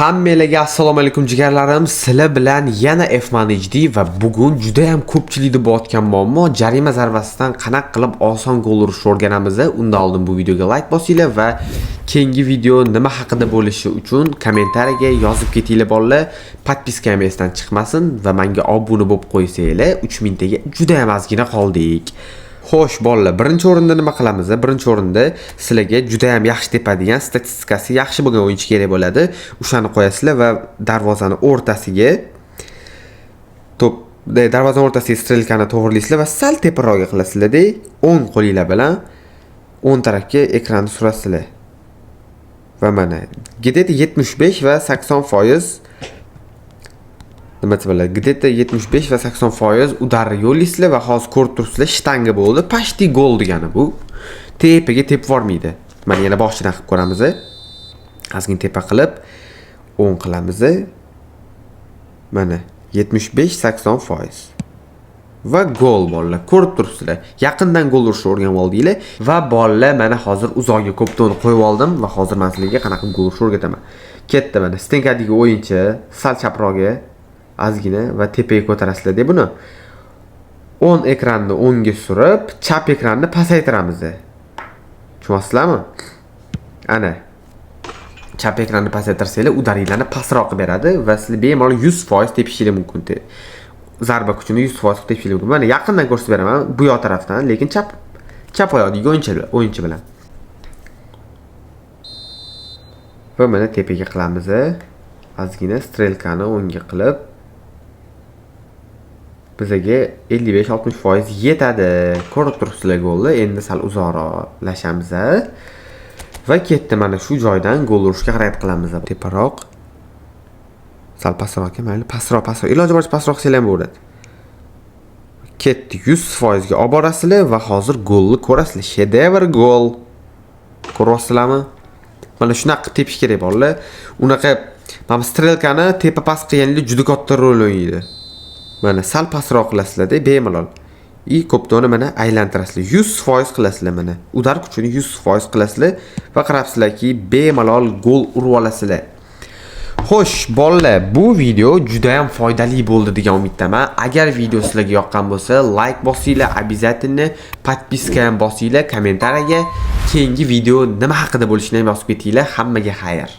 Hammalarga assalomu alaykum jigarlarim. Sizlar bilan yana F-Man-HD va bugun juda ham ko'pchilikda bo'layotgan muammo jarima zarbasidan qanaqa qilib oson gol urishni o'rganamiz. Undan oldin bu videoga like bosinglar va keyingi video nima haqida bo'lishi uchun kommentariyaga yozib ketinglar bolalar. Podpiskam esdan chiqmasin va menga obuna bo'lib qo'ysanglar. 3000 taga juda ham ozgina qoldik. Xo'sh bolalar, birinchi o'rinda nima qilamiz? Birinchi o'rinda sizlarga juda ham yaxshi tepadigan, statistikasi yaxshi bo'lgan o'yinchi kerak bo'ladi. O'shani qo'yasizlar va darvozani o'rtasiga darvozani o'rtasiga strelkani to'g'rilaysizlar va sal teparoqga qilasizlar-da, o'ng qo'linglar bilan o'ng tarafga ekranni surasizlar. Va mana, где-то 75 va 80% nima deyaptilar? Где-то 75 va 80% udarni yo'llaysizlar va hozir ko'rib turibsizlar, shtanga bo'ldi. Почти gol degani bu. Tepaga tepib vormaydi. Mana yana boshidan qilib ko'ramiz. Ozgina tepa qilib o'ng qilamiz. Mana 75-80%. Va gol bolalar. Ko'rib turibsizlar. Yaqindan gol urishni o'rganib oldinglar va bolalar mana hozir uzoqga ko'p to'ni qo'yib oldim va hozir men sizlarga qanaqa gol urishni o'rgataman. Ketdi mana. Stenkadagi o'yinchi sal chaproqga ozgina va tepaga ko'tarasizlar-da buni. O'ng ekranni o'ngga surib, chap ekranni pasaytiramiz. Tushunyapsizlarmi? Ana. Chap ekranni pasaytirsanglar, udaringlarni pastroq qilib beradi va sizlar bemalol 100% tepishingiz mumkin. Zarba kuchini 100% tepishingiz mumkin. Mana yaqindan ko'rsatib beraman bu yoq tarafdan, lekin chap oyoqdagi o'yinchi bilan. Va mana tepaga qilamiz. Ozgina strelkani o'ngga qilib bizaga 55-60% yetadi. Ko'rib turibsizlar golni. Endi sal uzoqlashamiz va ketdi. Mana shu joydan gol urishga harakat qilamiz. Teparoq. Sal pastroqga, mayli pastroq. Iloji boricha pastroq qilsanglar ham bo'ladi. Ketdi. 100% ga olib borasizlar va hozir golni ko'rasizlar. Shedevr gol. Ko'ryapsizlarmi? Mana shunaqa tepish kerak bolalar. Unaqa mana strelkani tepa pas qilganingizda juda katta rol o'ynaydi. Mana sal pastroq qilasizlar-da, bemalol. Ko'ptoni mana aylantirasizlar. 100% qilasizlar mana. Udar kuchini 100% qilasizlar va qarabsizlarki, bemalol gol urib olasizlar. Xo'sh, bolalar, bu video juda ham foydali bo'ldi degan umiddaman. Agar video sizlarga yoqqan bo'lsa, like bosinglar, обязательно podpiska ham bosinglar, kommentariyaga keyingi video nima haqida bo'lishini ham yozib ketinglar. Hammaga xayr.